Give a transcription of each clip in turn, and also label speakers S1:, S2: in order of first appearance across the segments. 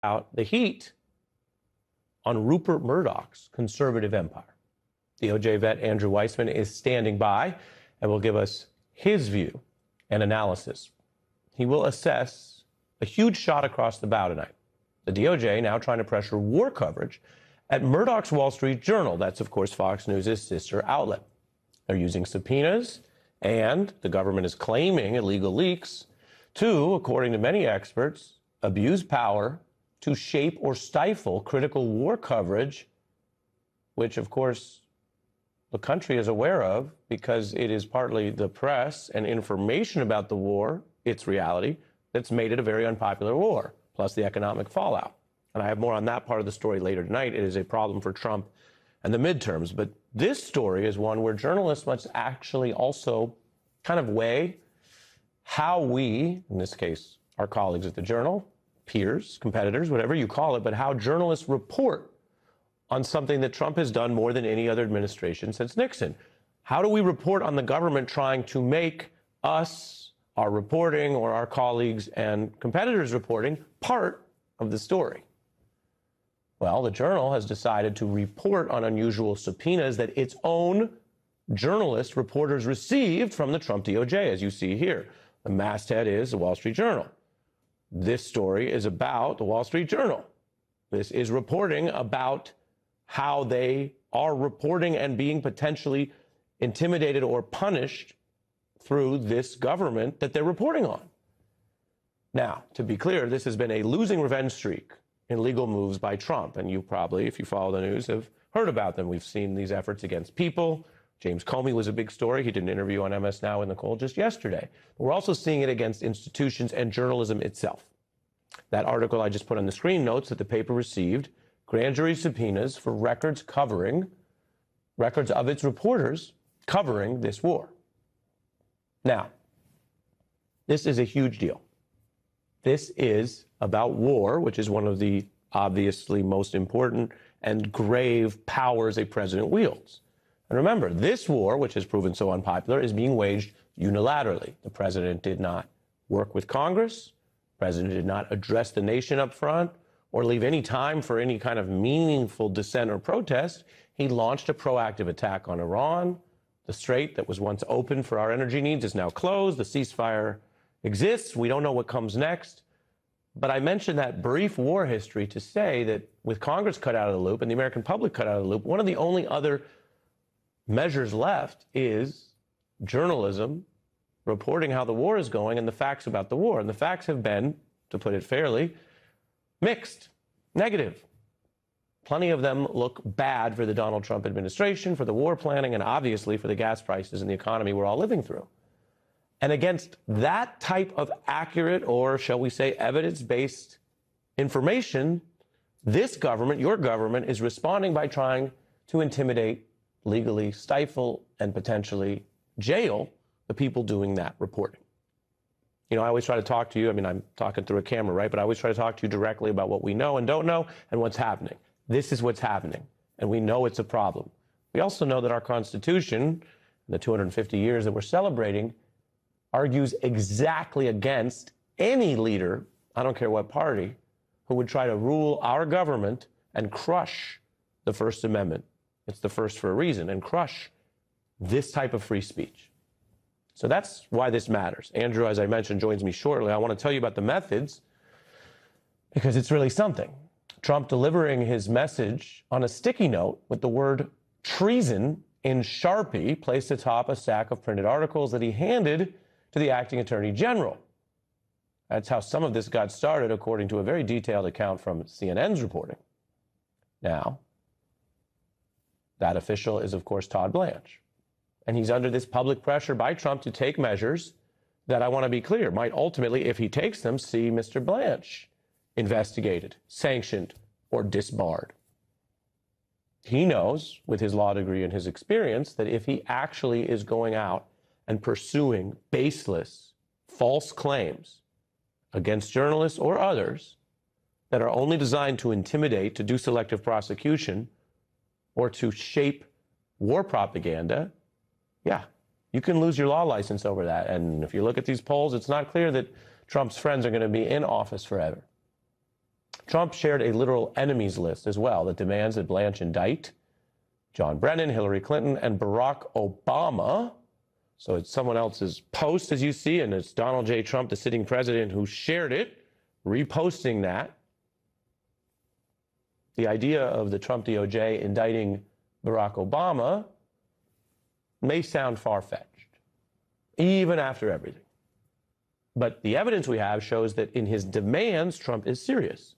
S1: out the heat on Rupert Murdoch's conservative empire. DOJ vet Andrew Weissman is standing by and will give us his view and analysis. He will assess a huge shot across the bow tonight. The DOJ now trying to pressure war coverage at Murdoch's Wall Street Journal. That's, of course, Fox News' sister outlet. They're using subpoenas, and the government is claiming illegal leaks to, according to many experts, abuse power to shape or stifle critical war coverage, which, of course, the country is aware of because it is partly the press and information about the war, its reality, that's made it a very unpopular war, plus the economic fallout. And I have more on that part of the story later tonight. It is a problem for Trump and the midterms. But this story is one where journalists must actually also kind of weigh how we, in this case, our colleagues at the Journal, peers, competitors, whatever you call it, but how journalists report on something that Trump has done more than any other administration since Nixon. How do we report on the government trying to make us, our reporting, or our colleagues and competitors' reporting part of the story? Well, the Journal has decided to report on unusual subpoenas that its own journalist reporters received from the Trump DOJ, as you see here. The masthead is the Wall Street Journal. This story is about the Wall Street Journal. This is reporting about how they are reporting and being potentially intimidated or punished through this government that they're reporting on. Now, to be clear, this has been a losing revenge streak in legal moves by Trump. And you probably, if you follow the news, have heard about them. We've seen these efforts against people. James Comey was a big story. He did an interview on MS Now with Nicole just yesterday. But we're also seeing it against institutions and journalism itself. That article I just put on the screen notes that the paper received grand jury subpoenas for records of its reporters covering this war. Now, this is a huge deal. This is about war, which is one of the obviously most important and grave powers a president wields. And remember, this war, which has proven so unpopular, is being waged unilaterally. The president did not work with Congress. The president did not address the nation up front or leave any time for any kind of meaningful dissent or protest. He launched a proactive attack on Iran. The strait that was once open for our energy needs is now closed. The ceasefire exists. We don't know what comes next. But I mentioned that brief war history to say that with Congress cut out of the loop and the American public cut out of the loop, one of the only other measures left is journalism reporting how the war is going and the facts about the war. And the facts have been, to put it fairly, mixed, negative. Plenty of them look bad for the Donald Trump administration, for the war planning, and obviously for the gas prices and the economy we're all living through. And against that type of accurate, or shall we say evidence-based information, this government, your government, is responding by trying to intimidate, legally stifle, and potentially jail the people doing that reporting. You know, I always try to talk to you. I mean, I'm talking through a camera, right? But I always try to talk to you directly about what we know and don't know and what's happening. This is what's happening, and we know it's a problem. We also know that our Constitution, in the 250 years that we're celebrating, argues exactly against any leader, I don't care what party, who would try to rule our government and crush the First Amendment. It's the first for a reason, and crush this type of free speech. So that's why this matters. Andrew, as I mentioned, joins me shortly. I want to tell you about the methods because it's really something. Trump delivering his message on a sticky note with the word treason in Sharpie placed atop a stack of printed articles that he handed to the acting attorney general. That's how some of this got started, according to a very detailed account from CNN's reporting. Now, that official is, of course, Todd Blanche. And he's under this public pressure by Trump to take measures that, I want to be clear, might ultimately, if he takes them, see Mr. Blanche investigated, sanctioned, or disbarred. He knows, with his law degree and his experience, that if he actually is going out and pursuing baseless, false claims against journalists or others that are only designed to intimidate, to do selective prosecution, or to shape war propaganda, yeah, You can lose your law license over that. And if you look at these polls, it's not clear that Trump's friends are going to be in office forever. Trump shared a literal enemies list as well that demands that Blanche indict John Brennan, Hillary Clinton, and Barack Obama. So it's someone else's post, as you see, and it's Donald J. Trump, the sitting president, who shared it, reposting that. The idea of the Trump DOJ indicting Barack Obama may sound far-fetched, even after everything. But the evidence we have shows that in his demands, Trump is serious.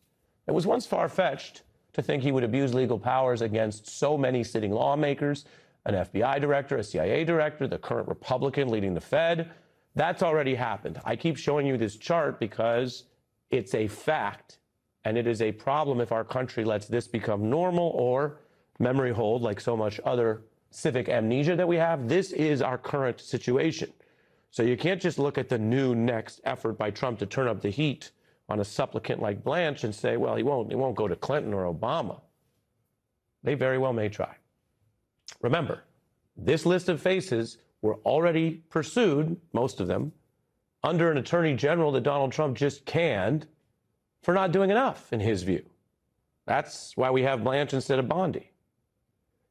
S1: It was once far-fetched to think he would abuse legal powers against so many sitting lawmakers, an FBI director, a CIA director, the current Republican leading the Fed. That's already happened. I keep showing you this chart because it's a fact, and it is a problem if our country lets this become normal or memory hold like so much other civic amnesia that we have. This is our current situation. So you can't just look at the new next effort by Trump to turn up the heat on a supplicant like Blanche and say, well, he won't go to Clinton or Obama. They very well may try. Remember, this list of faces were already pursued, most of them, under an attorney general that Donald Trump just canned for not doing enough, in his view. That's why we have Blanche instead of Bondi.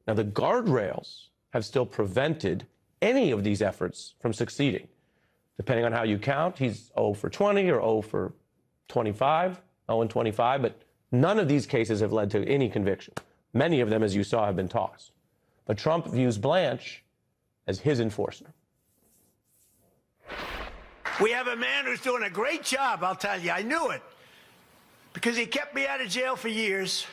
S1: Now, the guardrails have still prevented any of these efforts from succeeding. Depending on how you count, he's 0 for 20 or 0 for 25, 0 and 25, but none of these cases have led to any conviction. Many of them, as you saw, have been tossed. But Trump views Blanche as his enforcer.
S2: We have a man who's doing a great job, I'll tell you. I knew it, because he kept me out of jail for years.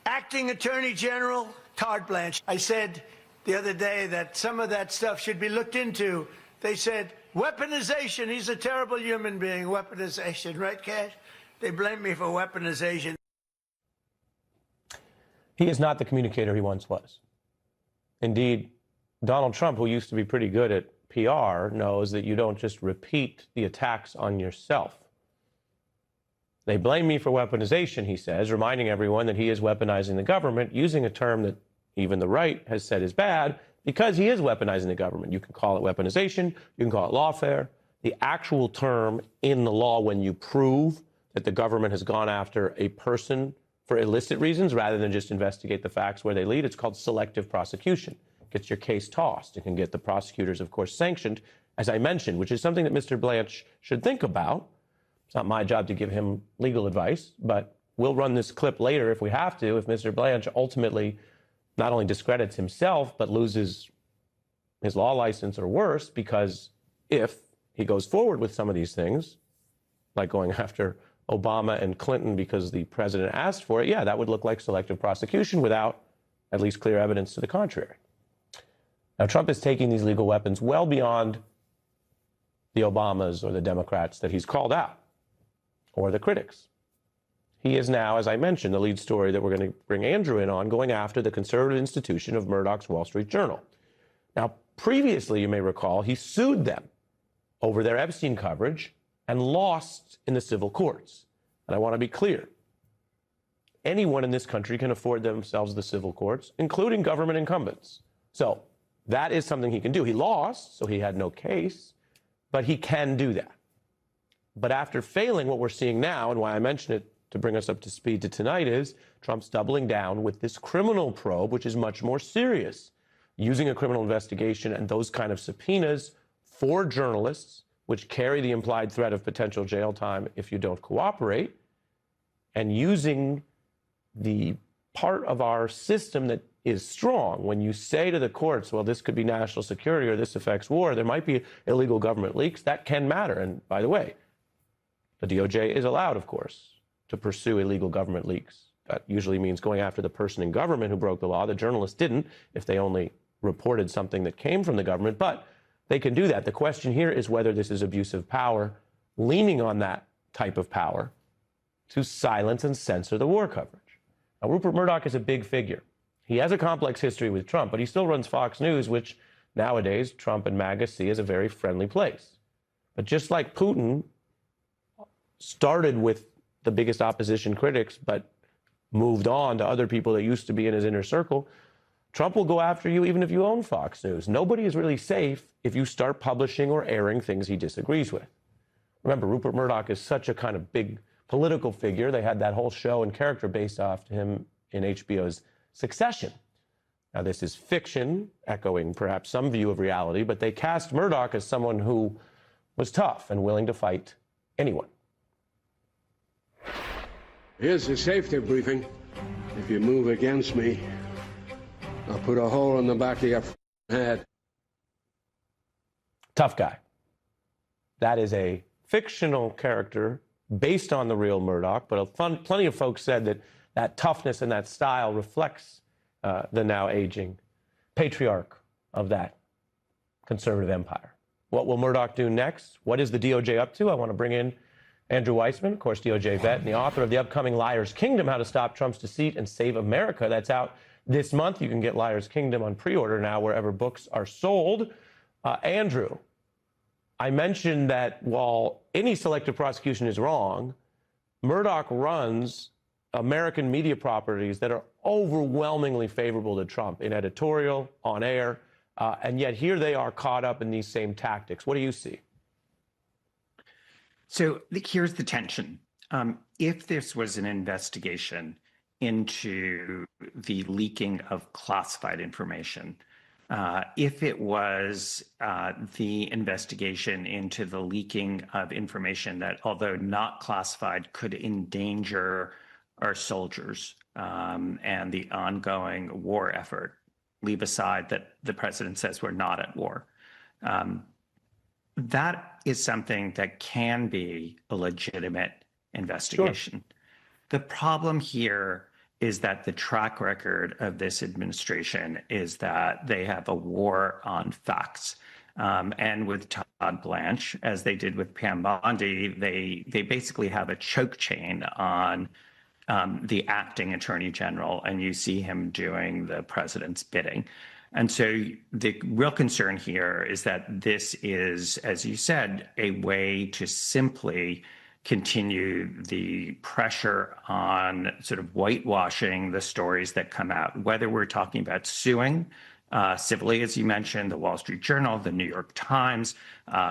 S2: Acting Attorney General Todd Blanche. I said the other day that some of that stuff should be looked into. They said, weaponization, he's a terrible human being, weaponization, right, Cash? They blame me for weaponization.
S1: He is not the communicator he once was. Indeed, Donald Trump, who used to be pretty good at PR, knows that you don't just repeat the attacks on yourself. They blame me for weaponization, he says, reminding everyone that he is weaponizing the government, using a term that even the right has said is bad, because he is weaponizing the government. You can call it weaponization, you can call it lawfare. The actual term in the law, when you prove that the government has gone after a person for illicit reasons rather than just investigate the facts where they lead, it's called selective prosecution. It gets your case tossed. It can get the prosecutors, of course, sanctioned, as I mentioned, which is something that Mr. Blanche should think about. It's not my job to give him legal advice, but we'll run this clip later if we have to, if Mr. Blanche ultimately not only discredits himself, but loses his law license or worse, because if he goes forward with some of these things, like going after Obama and Clinton because the president asked for it, yeah, that would look like selective prosecution without at least clear evidence to the contrary. Now, Trump is taking these legal weapons well beyond the Obamas or the Democrats that he's called out, or the critics. He is now, as I mentioned, the lead story that we're going to bring Andrew in on, going after the conservative institution of Murdoch's Wall Street Journal. Now, previously, you may recall, he sued them over their Epstein coverage and lost in the civil courts. And I want to be clear. Anyone in this country can afford themselves the civil courts, including government incumbents. So that is something he can do. He lost, so he had no case, but he can do that. But after failing, what we're seeing now, and why I mention it to bring us up to speed to tonight, is Trump's doubling down with this criminal probe, which is much more serious, using a criminal investigation and those kind of subpoenas for journalists, which carry the implied threat of potential jail time if you don't cooperate, and using the part of our system that is strong. When you say to the courts, well, this could be national security or this affects war, there might be illegal government leaks, that can matter. And by the way, the DOJ is allowed, of course, to pursue illegal government leaks. That usually means going after the person in government who broke the law. The journalist didn't, if they only reported something that came from the government, but they can do that. The question here is whether this is abuse of power, leaning on that type of power to silence and censor the war coverage. Now, Rupert Murdoch is a big figure. He has a complex history with Trump, but he still runs Fox News, which nowadays Trump and MAGA see as a very friendly place. But just like Putin started with the biggest opposition critics, but moved on to other people that used to be in his inner circle, Trump will go after you even if you own Fox News. Nobody is really safe if you start publishing or airing things he disagrees with. Remember, Rupert Murdoch is such a kind of big political figure. They had that whole show and character based off him in HBO's Succession. Now, this is fiction, echoing perhaps some view of reality, but they cast Murdoch as someone who was tough and willing to fight anyone.
S3: Here's the safety briefing. If you move against me, I'll put a hole in the back of your head.
S1: Tough guy. That is a fictional character based on the real Murdoch, but plenty of folks said that that toughness and that style reflects the now aging patriarch of that conservative empire. What will Murdoch do next? What is the DOJ up to? I want to bring in Andrew Weissman, of course, DOJ vet, and the author of the upcoming Liar's Kingdom, How to Stop Trump's Deceit and Save America. That's out this month. You can get Liar's Kingdom on pre-order now wherever books are sold. Andrew, I mentioned that while any selective prosecution is wrong, Murdoch runs American media properties that are overwhelmingly favorable to Trump in editorial, on air, and yet here they are caught up in these same tactics. What do you see?
S4: So here's the tension. If this was an investigation into the leaking of classified information, if it was the investigation into the leaking of information that, although not classified, could endanger our soldiers and the ongoing war effort, leave aside that the president says we're not at war. That is something that can be a legitimate investigation. Sure. The problem here is that the track record of this administration is that they have a war on facts. And with Todd Blanche, as they did with Pam Bondi, they basically have a choke chain on the acting attorney general, and you see him doing the president's bidding. And so the real concern here is that this is, as you said, a way to simply continue the pressure on sort of whitewashing the stories that come out, whether we're talking about suing civilly, as you mentioned, the Wall Street Journal, the New York Times,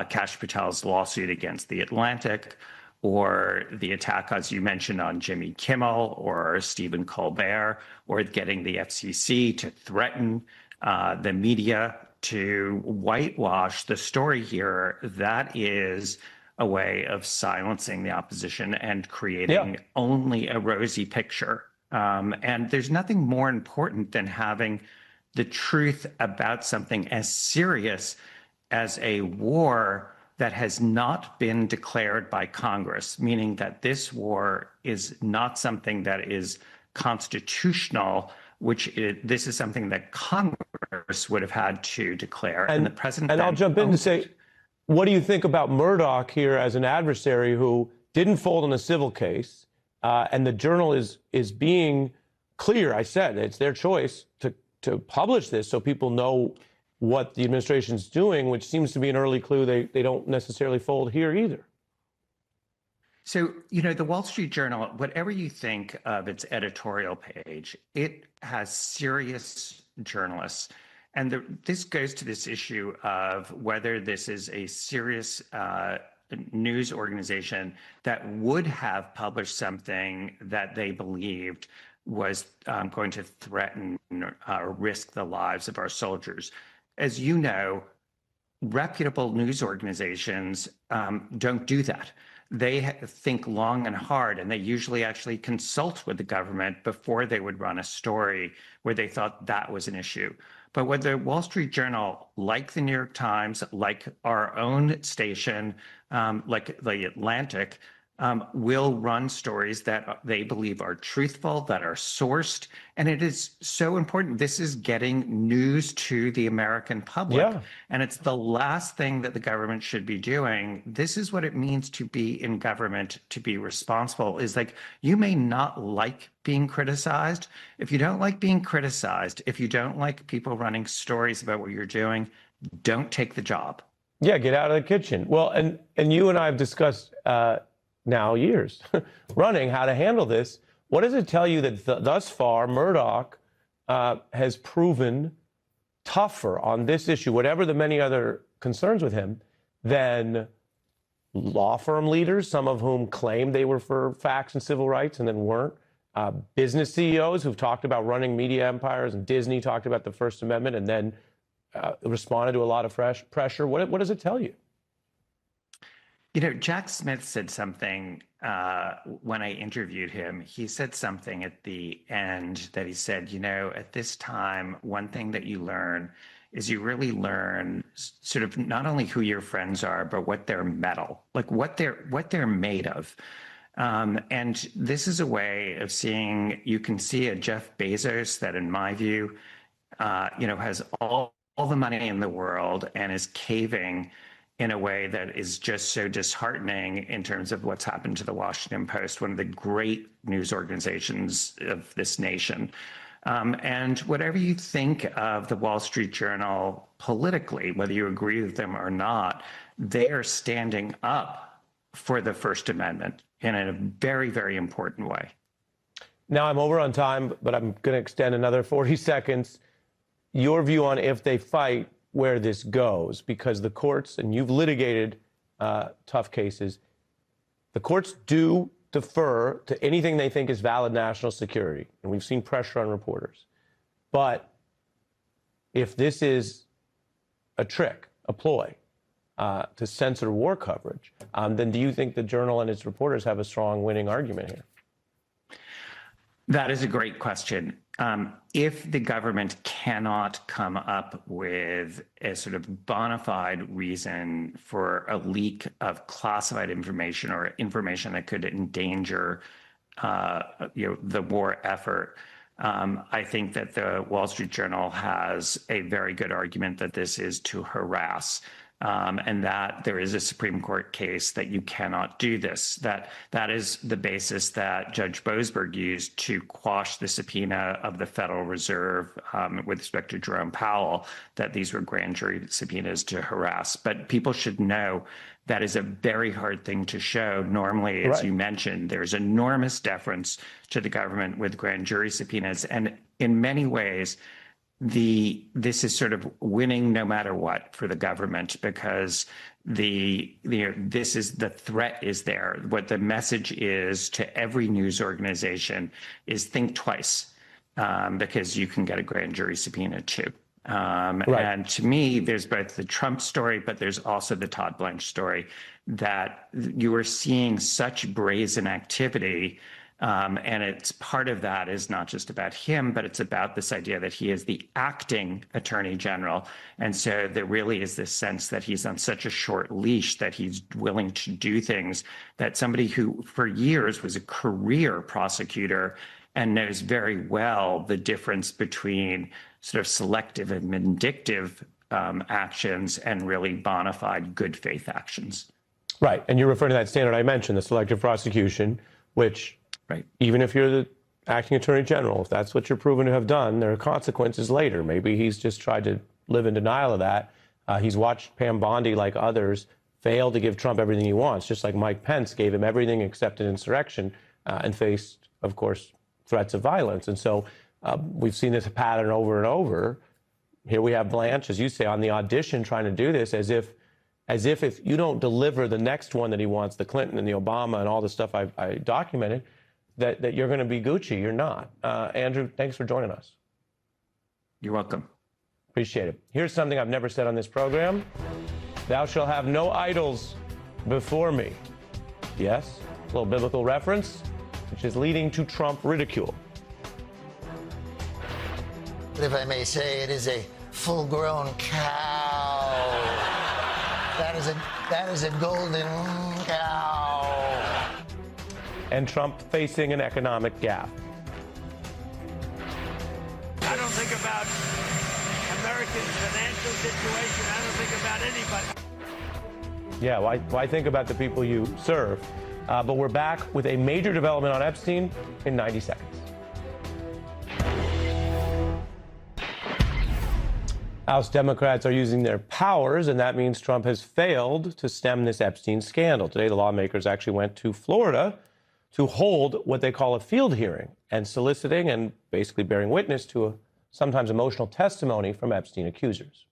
S4: Kash Patel's lawsuit against The Atlantic, or the attack, as you mentioned, on Jimmy Kimmel or Stephen Colbert, or getting the FCC to threaten the media to whitewash the story here. That is a way of silencing the opposition and creating only a rosy picture. And there's nothing more important than having the truth about something as serious as a war that has not been declared by Congress, meaning that this war is not something that is constitutional, this is something that Congress would have had to declare. And the president.
S1: And I'll jump in to say, what do you think about Murdoch here as an adversary who didn't fold in a civil case? And the Journal is being clear. I said it's their choice to publish this so people know what the administration's doing, which seems to be an early clue they don't necessarily fold here either.
S4: So, the Wall Street Journal, whatever you think of its editorial page, it has serious journalists. And this goes to this issue of whether this is a serious news organization that would have published something that they believed was going to threaten or risk the lives of our soldiers. As you know, reputable news organizations don't do that. They think long and hard, and they usually actually consult with the government before they would run a story where they thought that was an issue. But when the Wall Street Journal, like the New York Times, like our own station, like The Atlantic, will run stories that they believe are truthful, that are sourced. And it is so important. This is getting news to the American public. Yeah. And it's the last thing that the government should be doing. This is what it means to be in government, to be responsible, is like, you may not like being criticized. If you don't like being criticized, if you don't like people running stories about what you're doing, don't take the job.
S1: Yeah, get out of the kitchen. Well, and you and I have discussed now years running how to handle this. What does it tell you that thus far Murdoch has proven tougher on this issue, whatever the many other concerns with him, than law firm leaders, some of whom claimed they were for facts and civil rights and then weren't, business CEOs who've talked about running media empires, and Disney talked about the First Amendment and then responded to a lot of pressure. What does it tell you?
S4: You know, Jack Smith said something when I interviewed him. He said something at the end that he said, you know, at this time, one thing that you learn is you really learn sort of not only who your friends are, but what they're metal, like what they're made of. And this is a way of seeing, you can see a Jeff Bezos that, in my view, you know, has all the money in the world and is caving in a way that is just so disheartening in terms of what's happened to the Washington Post, one of the great news organizations of this nation. And whatever you think of the Wall Street Journal politically, whether you agree with them or not, they are standing up for the First Amendment in a very, very important way.
S1: Now I'm over on time, but I'm going to extend another 40 seconds. Your view on, if they fight, where this goes, because the courts, and you've litigated tough cases, the courts do defer to anything they think is valid national security, and we've seen pressure on reporters. But if this is a trick, a ploy to censor war coverage, then do you think the Journal and its reporters have a strong winning argument here?
S4: That is a great question. If the government cannot come up with a sort of bona fide reason for a leak of classified information or information that could endanger, you know, the war effort, I think that the Wall Street Journal has a very good argument that this is to harass. And that there is a Supreme Court case that you cannot do this. That is the basis that Judge Boasberg used to quash the subpoena of the Federal Reserve with respect to Jerome Powell, that these were grand jury subpoenas to harass. But people should know that is a very hard thing to show. Normally, as you mentioned, there's enormous deference to the government with grand jury subpoenas. And in many ways, this is sort of winning no matter what for the government, because this is the threat is there. What the message is to every news organization is think twice, because you can get a grand jury subpoena too. And to me, there's both the Trump story, but there's also the Todd Blanche story, that you are seeing such brazen activity. And it's part of that is not just about him, but it's about this idea that he is the acting attorney general. And so there really is this sense that he's on such a short leash that he's willing to do things that somebody who for years was a career prosecutor and knows very well the difference between sort of selective and vindictive actions and really bona fide good faith actions. Right.
S1: And you're referring to that standard I mentioned, the selective prosecution, which even if you're the acting attorney general, if that's what you're proven to have done, there are consequences later. Maybe he's just tried to live in denial of that. He's watched Pam Bondi, like others, fail to give Trump everything he wants, just like Mike Pence gave him everything except an insurrection and faced, of course, threats of violence. And so we've seen this pattern over and over. Here we have Blanche, as you say, on the audition trying to do this as if if you don't deliver the next one that he wants, the Clinton and the Obama and all the stuff I documented, that you're going to be Gucci. You're not. Andrew, thanks for joining us.
S4: You're welcome.
S1: Appreciate it. Here's something I've never said on this program. Thou shalt have no idols before me. Yes, a little biblical reference, which is leading to Trump ridicule.
S5: If I may say, it is a full-grown cow. That is a golden cow.
S1: And Trump facing an economic gap.
S2: I don't think about Americans' financial situation. I don't think about anybody.
S1: Yeah, why think about the people you serve? But we're back with a major development on Epstein in 90 seconds. House Democrats are using their powers, and that means Trump has failed to stem this Epstein scandal. Today, the lawmakers actually went to Florida to hold what they call a field hearing and soliciting and basically bearing witness to sometimes emotional testimony from Epstein accusers.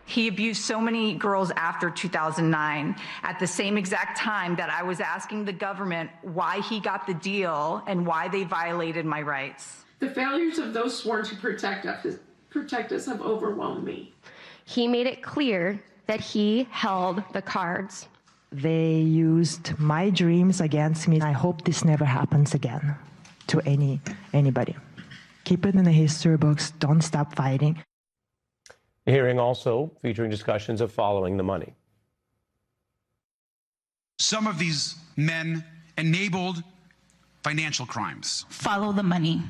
S6: He abused so many girls after 2009 at the same exact time that I was asking the government why he got the deal and why they violated my rights.
S7: The failures of those sworn to protect us have overwhelmed me.
S8: He made it clear that he held the cards.
S9: They used my dreams against me. I hope this never happens again to anybody. Keep it in the history books. Don't stop fighting.
S1: The hearing also featuring discussions of following the money.
S10: Some of these men enabled financial crimes.
S11: Follow the money.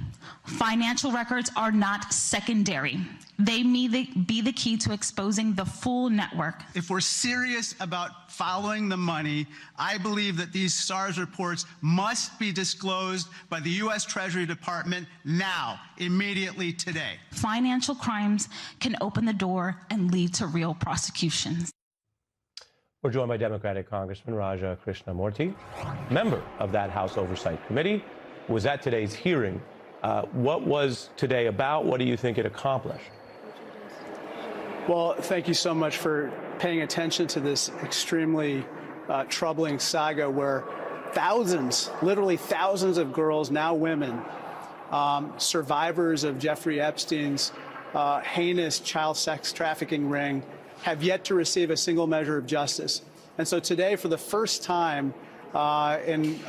S11: Financial records are not secondary. They may be the key to exposing the full network.
S12: If we're serious about following the money, I believe that these SARS reports must be disclosed by the U.S. Treasury Department now, immediately today.
S11: Financial crimes can open the door and lead to real prosecutions.
S1: We're joined by Democratic Congressman Raja Krishnamurthy, member of that House Oversight Committee, who was at today's hearing. What was today about? What do you think it accomplished?
S13: Well, thank you so much for paying attention to this extremely troubling saga where thousands, literally thousands of girls, now women, survivors of Jeffrey Epstein's heinous child sex trafficking ring, have yet to receive a single measure of justice. And so today, for the first time in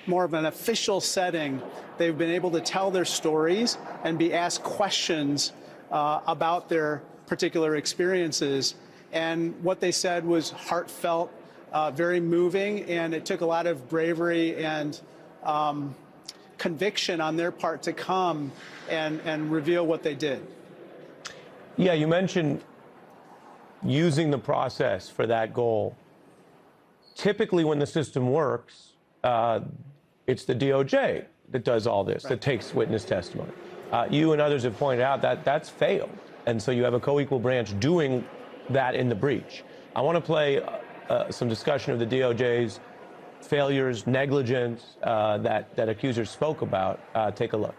S13: more of an official setting, they've been able to tell their stories and be asked questions about their particular experiences. And what they said was heartfelt, very moving, and it took a lot of bravery and conviction on their part to come and reveal what they did.
S1: Yeah, you mentioned using the process for that goal. Typically, when the system works, it's the DOJ that does all this, that takes witness testimony. You and others have pointed out that that's failed. And so you have a co-equal branch doing that in the breach. I want to play some discussion of the DOJ's failures, negligence that accusers spoke about. Take a look.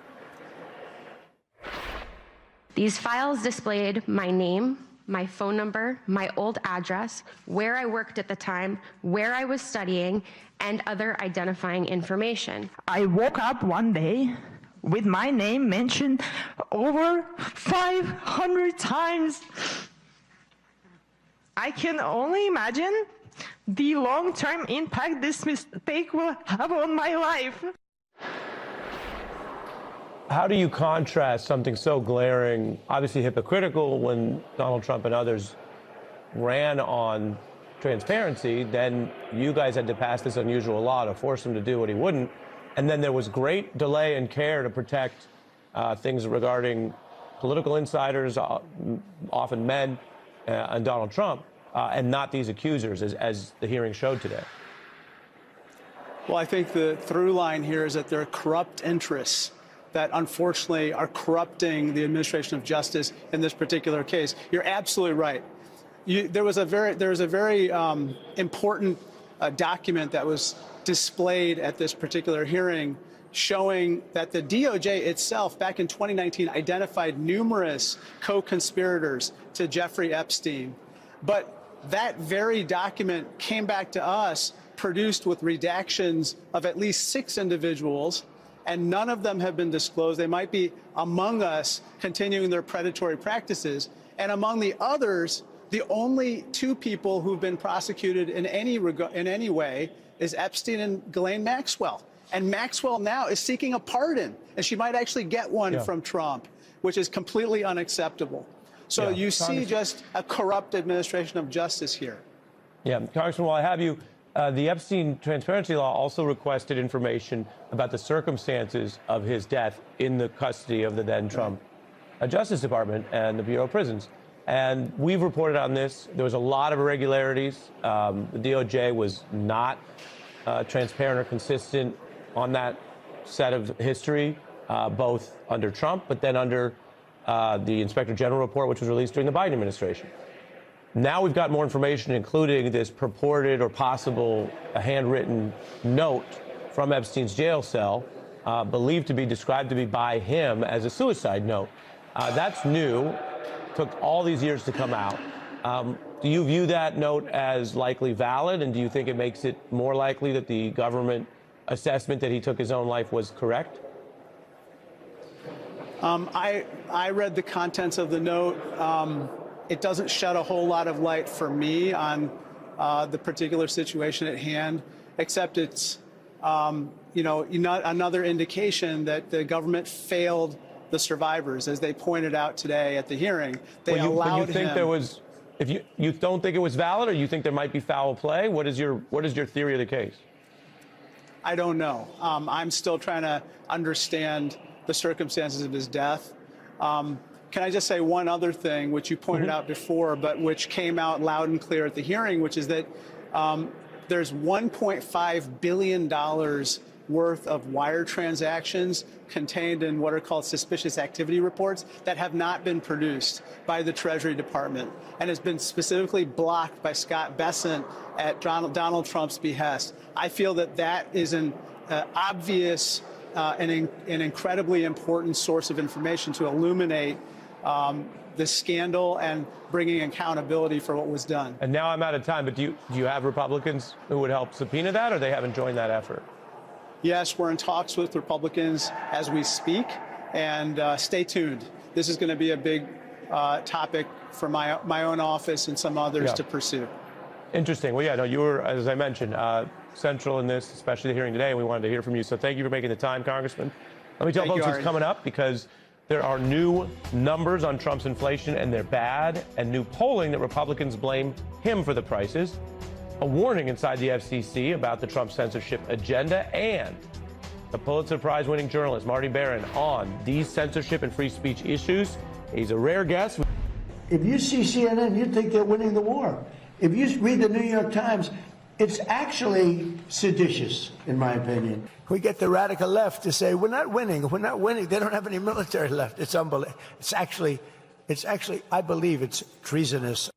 S8: These files displayed my name, my phone number, my old address, where I worked at the time, where I was studying, and other identifying information.
S9: I woke up one day with my name mentioned over 500 times. I can only imagine the long-term impact this mistake will have on my life.
S1: How do you contrast something so glaring, obviously hypocritical, when Donald Trump and others ran on transparency? Then you guys had to pass this unusual law to force him to do what he wouldn't. And then there was great delay and care to protect things regarding political insiders, often men, and Donald Trump, and not these accusers, as the hearing showed today.
S13: Well, I think the through line here is that there are corrupt interests that unfortunately are corrupting the administration of justice in this particular case. You're absolutely right. There was a very important document that was displayed at this particular hearing showing that the DOJ itself back in 2019 identified numerous co-conspirators to Jeffrey Epstein. But that very document came back to us produced with redactions of at least 6 individuals, and none of them have been disclosed. They might be among us continuing their predatory practices. And among the others, the only 2 people who've been prosecuted in any way is Epstein and Ghislaine Maxwell. And Maxwell now is seeking a pardon, and she might actually get one from Trump, which is completely unacceptable. So you see just a corrupt administration of justice here.
S1: Yeah, Congressman, while I have you, the Epstein transparency law also requested information about the circumstances of his death in the custody of the then Trump Justice Department and the Bureau of Prisons. And we've reported on this. There was a lot of irregularities. The DOJ was not transparent or consistent on that set of history, both under Trump, but then under the Inspector General report, which was released during the Biden administration. Now we've got more information, including this purported or possible handwritten note from Epstein's jail cell believed to be described to be by him as a suicide note. That's new. Took all these years to come out. Do you view that note as likely valid, and do you think it makes it more likely that the government assessment that he took his own life was correct?
S13: I read the contents of the note. It doesn't shed a whole lot of light for me on the particular situation at hand, except it's another indication that the government failed the survivors, as they pointed out today at the hearing. They allowed
S1: you think
S13: him.
S1: There was, if you don't think it was valid, or you think there might be foul play, what is your theory of the case?
S13: I don't know. I'm still trying to understand the circumstances of his death. Can I just say one other thing, which you pointed out before, but which came out loud and clear at the hearing, which is that there's $1.5 billion worth of wire transactions contained in what are called suspicious activity reports that have not been produced by the Treasury Department and has been specifically blocked by Scott Bessent at Donald Trump's behest. I feel that that is an obvious an incredibly important source of information to illuminate the scandal and bringing accountability for what was done.
S1: And now I'm out of time, but do you have Republicans who would help subpoena that, or they haven't joined that effort?
S13: Yes, we're in talks with Republicans as we speak, and stay tuned. This is going to be a big topic for my own office and some others to pursue.
S1: Interesting. Well, yeah, no, you were, as I mentioned, central in this, especially the hearing today, and we wanted to hear from you. So thank you for making the time, Congressman. Let me tell folks what's coming up, because there are new numbers on Trump's inflation, and they're bad, and new polling that Republicans blame him for the prices. A warning inside the FCC about the Trump censorship agenda, and the Pulitzer Prize-winning journalist Marty Baron on these censorship and free speech issues. He's a rare guest.
S14: If you see CNN, you think they're winning the war. If you read the New York Times, it's actually seditious, in my opinion.
S2: We get the radical left to say, we're not winning. We're not winning. They don't have any military left. It's unbelievable. It's actually, I believe it's treasonous.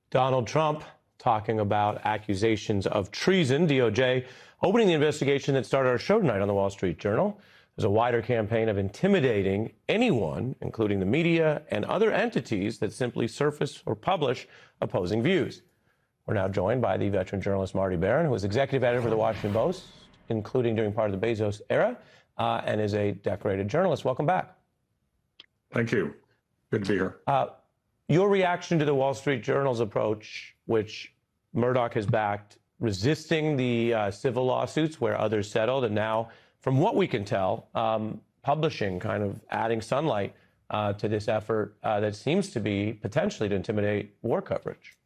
S1: Donald Trump talking about accusations of treason. DOJ opening the investigation that started our show tonight on the Wall Street Journal. There's a wider campaign of intimidating anyone, including the media and other entities that simply surface or publish opposing views. We're now joined by the veteran journalist Marty Baron, who was executive editor for the Washington Post, including during part of the Bezos era, and is a decorated journalist. Welcome back.
S15: Thank you. Good to be here.
S1: Your reaction to the Wall Street Journal's approach, which Murdoch has backed, resisting the civil lawsuits where others settled, and now, from what we can tell, publishing, kind of adding sunlight to this effort that seems to be potentially to intimidate war coverage.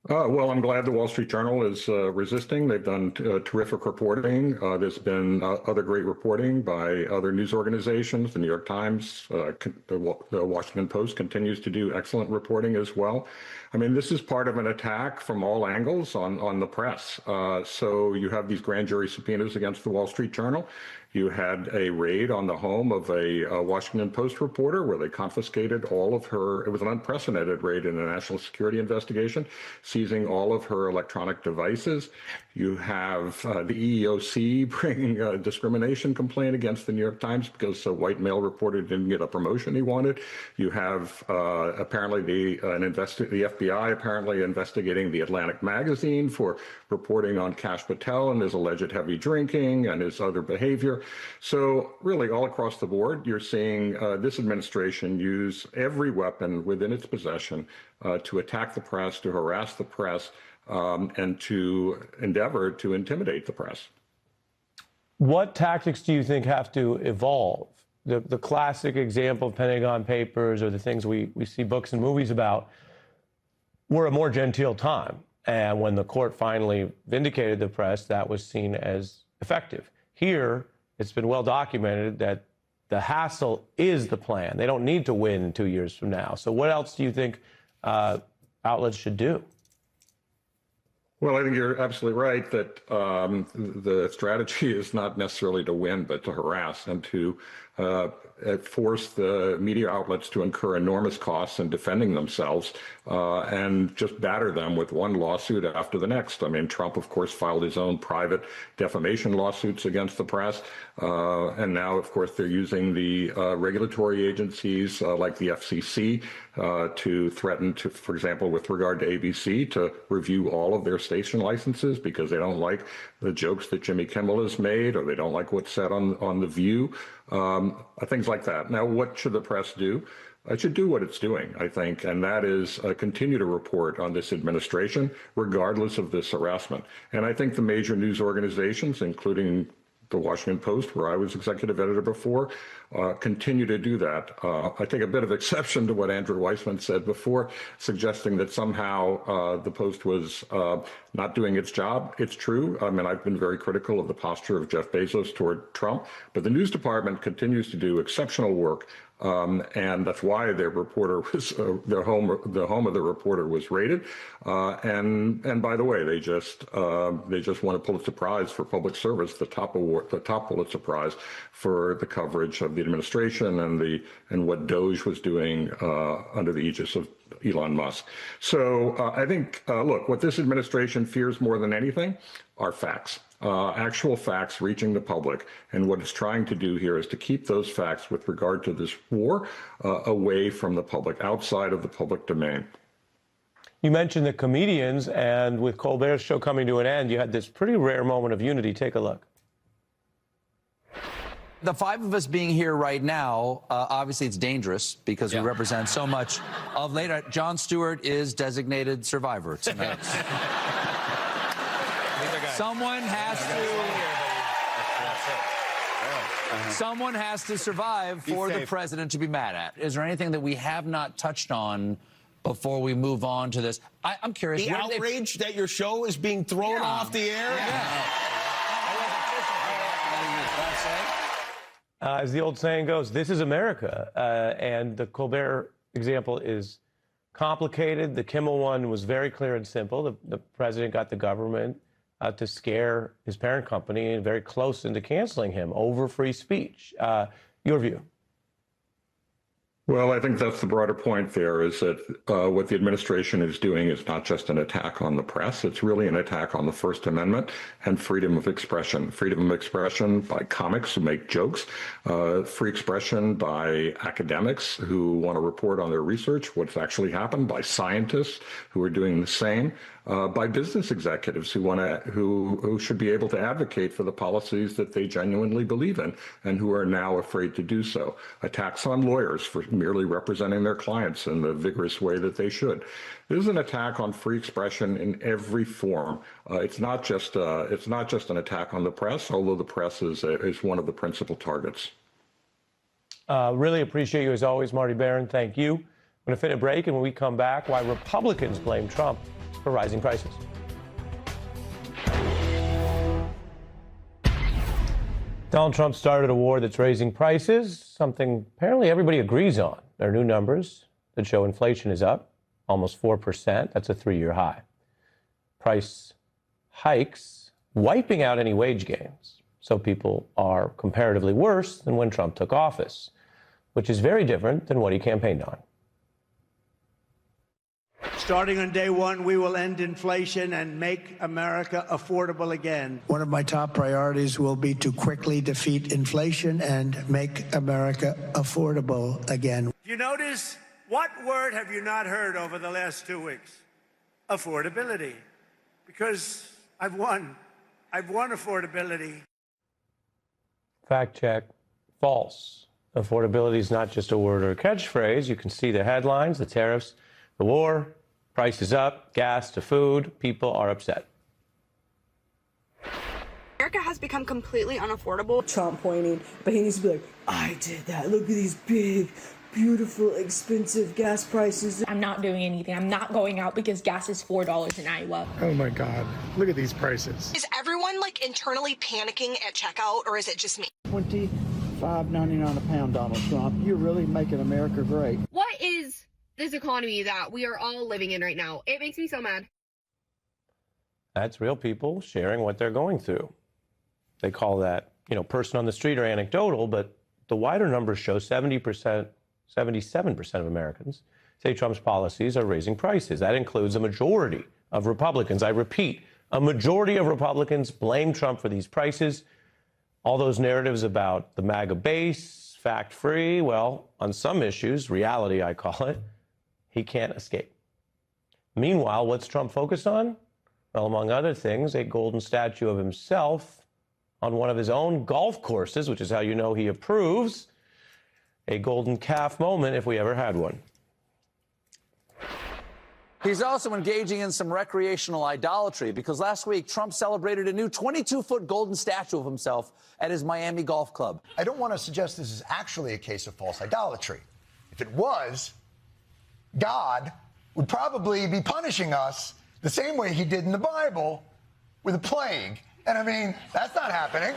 S15: Well, I'm glad the Wall Street Journal is resisting. They've done terrific reporting. There's been other great reporting by other news organizations. The New York Times, the Washington Post continues to do excellent reporting as well. I mean, this is part of an attack from all angles on the press. So you have these grand jury subpoenas against the Wall Street Journal. You had a raid on the home of a Washington Post reporter where they confiscated all of her, it was an unprecedented raid in a national security investigation, seizing all of her electronic devices. You have the EEOC bringing a discrimination complaint against the New York Times because a white male reporter didn't get a promotion he wanted. You have apparently the FBI apparently investigating the Atlantic magazine for reporting on Kash Patel and his alleged heavy drinking and his other behavior. So really all across the board, you're seeing this administration use every weapon within its possession to attack the press, to harass the press, and to endeavor to intimidate the press.
S1: What tactics do you think have to evolve? The classic example of Pentagon Papers, or the things we see books and movies about, were a more genteel time. And when the court finally vindicated the press, that was seen as effective. Here, it's been well documented that the hassle is the plan. They don't need to win 2 years from now. So what else do you think outlets should do?
S15: Well, I think you're absolutely right that the strategy is not necessarily to win, but to harass and to it forced the media outlets to incur enormous costs in defending themselves and just batter them with one lawsuit after the next. I mean, Trump, of course, filed his own private defamation lawsuits against the press. And now, of course, they're using the regulatory agencies like the FCC to threaten to, for example, with regard to ABC, to review all of their station licenses because they don't like the jokes that Jimmy Kimmel has made, or they don't like what's said on The View, things like that. Now, what should the press do? It should do what it's doing, I think, and that is continue to report on this administration, regardless of this harassment. And I think the major news organizations, including the Washington Post, where I was executive editor before, continue to do that. I take a bit of exception to what Andrew Weissman said before, suggesting that somehow the Post was not doing its job. It's true. I mean, I've been very critical of the posture of Jeff Bezos toward Trump, but the news department continues to do exceptional work. And that's why their reporter was the home of the reporter was raided. And by the way, they just won a Pulitzer Prize for public service, the top Pulitzer Prize for the coverage of the administration and what Doge was doing under the aegis of Elon Musk. So I think, look, what this administration fears more than anything are facts. Actual facts reaching the public. And what it's trying to do here is to keep those facts with regard to this war away from the public, outside of the public domain.
S1: You mentioned the comedians, and with Colbert's show coming to an end, you had this pretty rare moment of unity. Take a look.
S16: The five of us being here right now, obviously it's dangerous because we represent so much of later. Jon Stewart is designated survivor tonight. Someone has to survive for the president to be mad at. Is there anything that we have not touched on before we move on to this? I'm curious.
S17: The outrage that your show is being thrown off the air?
S1: As the old saying goes, this is America. And the Colbert example is complicated. The Kimmel one was very clear and simple. The president got the government to scare his parent company and very close into canceling him over free speech. Your view?
S15: Well, I think that's the broader point there, is that what the administration is doing is not just an attack on the press. It's really an attack on the First Amendment and freedom of expression. Freedom of expression by comics who make jokes, free expression by academics who want to report on their research, what's actually happened, by scientists who are doing the same, by business executives who should be able to advocate for the policies that they genuinely believe in and who are now afraid to do so. Attacks on lawyers for merely representing their clients in the vigorous way that they should. This is an attack on free expression in every form. It's not just an attack on the press, although the press is one of the principal targets.
S1: Really appreciate you as always, Marty Barron. Thank you. I'm going to fit a break, and when we come back, why Republicans blame Trump for rising prices. Donald Trump started a war that's raising prices, something apparently everybody agrees on. There are new numbers that show inflation is up almost 4%. That's a 3-year high. Price hikes wiping out any wage gains. So people are comparatively worse than when Trump took office, which is very different than what he campaigned on.
S2: Starting on day one, we will end inflation and make America affordable again.
S14: One of my top priorities will be to quickly defeat inflation and make America affordable again.
S2: If you notice, what word have you not heard over the last 2 weeks? Affordability. Because I've won. I've won affordability.
S1: Fact check, false. Affordability is not just a word or a catchphrase. You can see the headlines, the tariffs, the war, prices up, gas to food. People are upset.
S18: America has become completely unaffordable.
S19: Trump pointing, but he needs to be like, I did that. Look at these big, beautiful, expensive gas prices.
S20: I'm not doing anything. I'm not going out because gas is $4 in Iowa.
S21: Oh my God, look at these prices.
S18: Is everyone like internally panicking at checkout, or is it just me?
S22: $25.99 a pound, Donald Trump. You're really making America great.
S20: What is this economy that we are all living in right now? It makes me so mad.
S1: That's real people sharing what they're going through. They call that, person on the street or anecdotal, but the wider numbers show 77% of Americans say Trump's policies are raising prices. That includes a majority of Republicans. I repeat, a majority of Republicans blame Trump for these prices. All those narratives about the MAGA base, fact-free, well, on some issues, reality I call it, he can't escape. Meanwhile, what's Trump focused on? Well, among other things, a golden statue of himself on one of his own golf courses, which is how you know he approves. A golden calf moment if we ever had one.
S16: He's also engaging in some recreational idolatry because last week Trump celebrated a new 22-foot golden statue of himself at his Miami golf club.
S3: I don't want to suggest this is actually a case of false idolatry. If it was, God would probably be punishing us the same way he did in the Bible with a plague. And I mean, that's not happening.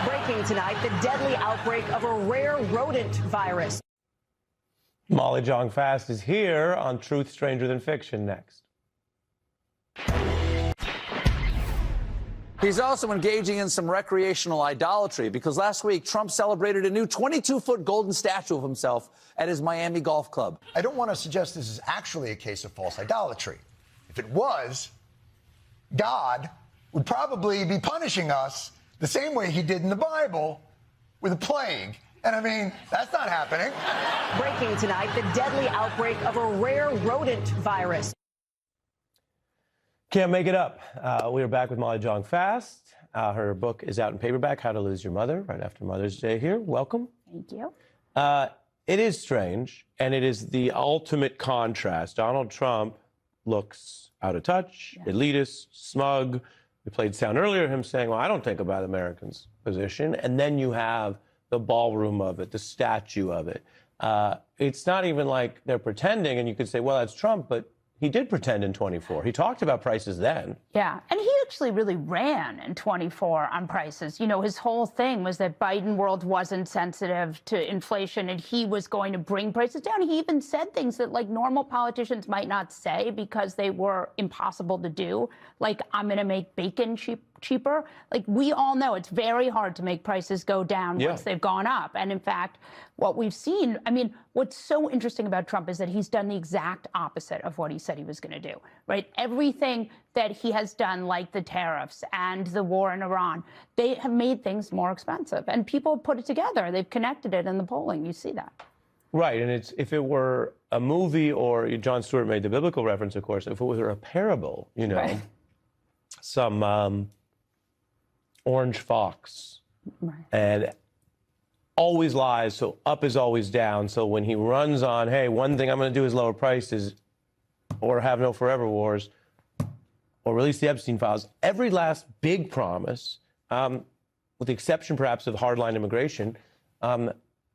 S4: Breaking tonight, the deadly outbreak of a rare rodent virus.
S1: Molly Jong-Fast is here on Truth Stranger Than Fiction next.
S16: He's also engaging in some recreational idolatry because last week Trump celebrated a new 22-foot golden statue of himself at his Miami golf club.
S3: I don't want to suggest this is actually a case of false idolatry. If it was, God would probably be punishing us the same way he did in the Bible with a plague. And I mean, that's not happening.
S4: Breaking tonight, the deadly outbreak of a rare rodent virus.
S1: Can't make it up. We are back with Molly Jong-Fast. Her book is out in paperback, How to Lose Your Mother, right after Mother's Day here. Welcome.
S23: Thank you.
S1: It is strange, and it is the ultimate contrast. Donald Trump looks out of touch, elitist, smug. We played sound earlier, him saying, well, I don't think about Americans' position. And then you have the ballroom of it, the statue of it. It's not even like they're pretending, and you could say, well, that's Trump, but he did pretend in 24. He talked about prices then.
S23: Yeah, and he actually really ran in 24 on prices. You know, his whole thing was that Biden world wasn't sensitive to inflation and he was going to bring prices down. He even said things that like normal politicians might not say because they were impossible to do. Like, I'm going to make bacon cheaper. Like, we all know it's very hard to make prices go down once they've gone up. And in fact, what we've seen, I mean, what's so interesting about Trump is that he's done the exact opposite of what he said he was going to do, right? Everything that he has done, like the tariffs and the war in Iran, they have made things more expensive. And people put it together. They've connected it in the polling. You see that.
S1: Right. And it's, if it were a movie, or Jon Stewart made the biblical reference, of course, if it were a parable, you know, some orange fox, and always lies, so up is always down. So when he runs on, hey, one thing I'm going to do is lower prices, or have no forever wars, or release the Epstein files, every last big promise, with the exception perhaps of hardline immigration,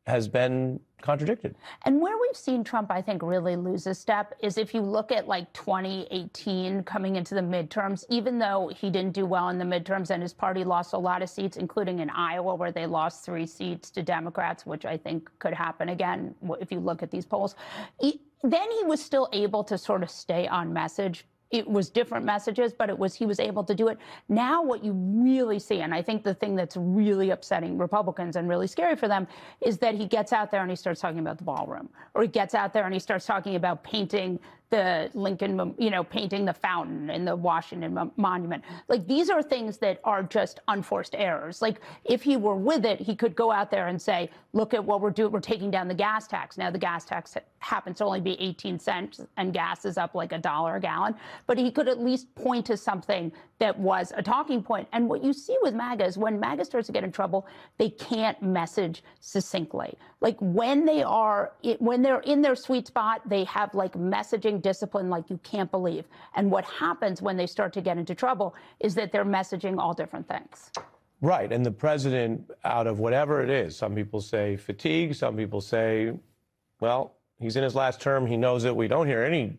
S1: has been contradicted.
S23: And where we've seen Trump, I think, really lose a step is if you look at like 2018 coming into the midterms, even though he didn't do well in the midterms and his party lost a lot of seats, including in Iowa, where they lost 3 seats to Democrats, which I think could happen again if you look at these polls. Then he was still able to sort of stay on message. It was different messages, but he was able to do it. Now what you really see, and I think the thing that's really upsetting Republicans and really scary for them, is that he gets out there and he starts talking about the ballroom, or he gets out there and he starts talking about painting the Lincoln, you know, painting the fountain in the Washington Monument. Like, these are things that are just unforced errors. Like, if he were with it, he could go out there and say, look at what we're doing. We're taking down the gas tax. Now, the gas tax happens to only be 18 cents and gas is up like $1 a gallon. But he could at least point to something that was a talking point. And what you see with MAGA is when MAGA starts to get in trouble, they can't message succinctly. Like, when they're in their sweet spot, they have like messaging discipline like you can't believe. And what happens when they start to get into trouble is that they're messaging all different things.
S1: Right. And the president, out of whatever it is, some people say fatigue, some people say, well, he's in his last term, he knows it. We don't hear any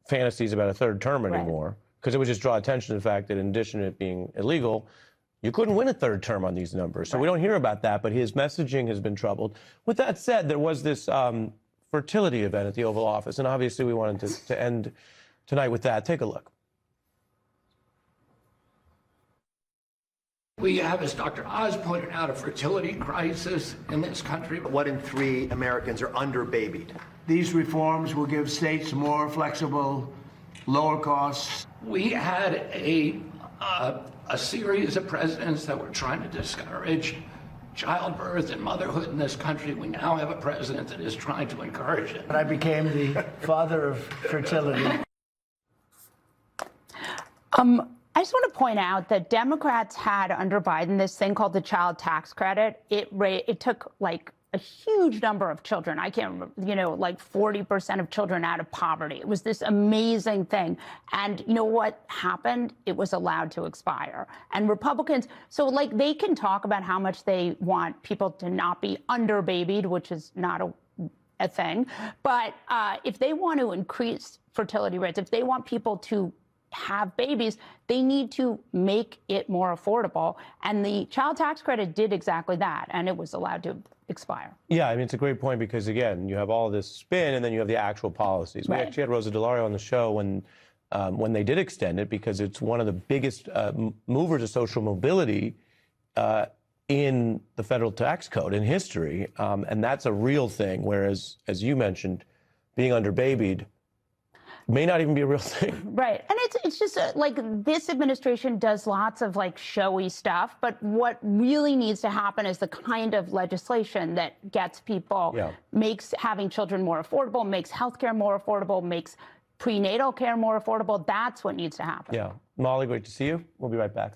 S1: fantasies about a third term anymore, because it would just draw attention to the fact that in addition to it being illegal, you couldn't win a third term on these numbers. So we don't hear about that, but his messaging has been troubled. With that said, there was this fertility event at the Oval Office, and obviously we wanted to end tonight with that. Take a look.
S5: We have, as Dr. Oz pointed out, a fertility crisis in this country.
S3: 1 in 3 Americans are underbabied.
S14: These reforms will give states more flexible, lower costs.
S5: We had a series of presidents that were trying to discourage childbirth and motherhood in this country. We now have a president that is trying to encourage it.
S14: I became the father of fertility.
S23: I just want to point out that Democrats had under Biden this thing called the child tax credit. It took like a huge number of children. I can't remember, like 40% of children out of poverty. It was this amazing thing. And you know what happened? It was allowed to expire. And Republicans, so like they can talk about how much they want people to not be underbabied, which is not a thing. But if they want to increase fertility rates, if they want people to have babies, they need to make it more affordable. And the child tax credit did exactly that. And it was allowed to expire.
S1: Yeah, I mean, it's a great point because, again, you have all this spin and then you have the actual policies.
S23: Right.
S1: We actually had Rosa DeLauro on the show when they did extend it because it's one of the biggest movers of social mobility in the federal tax code in history. And that's a real thing, whereas, as you mentioned, being underbabied may not even be a real thing.
S23: Right. And it's just like this administration does lots of like showy stuff, but what really needs to happen is the kind of legislation that gets people, makes having children more affordable, makes healthcare more affordable, makes prenatal care more affordable. That's what needs to happen.
S1: Yeah. Molly, great to see you. We'll be right back.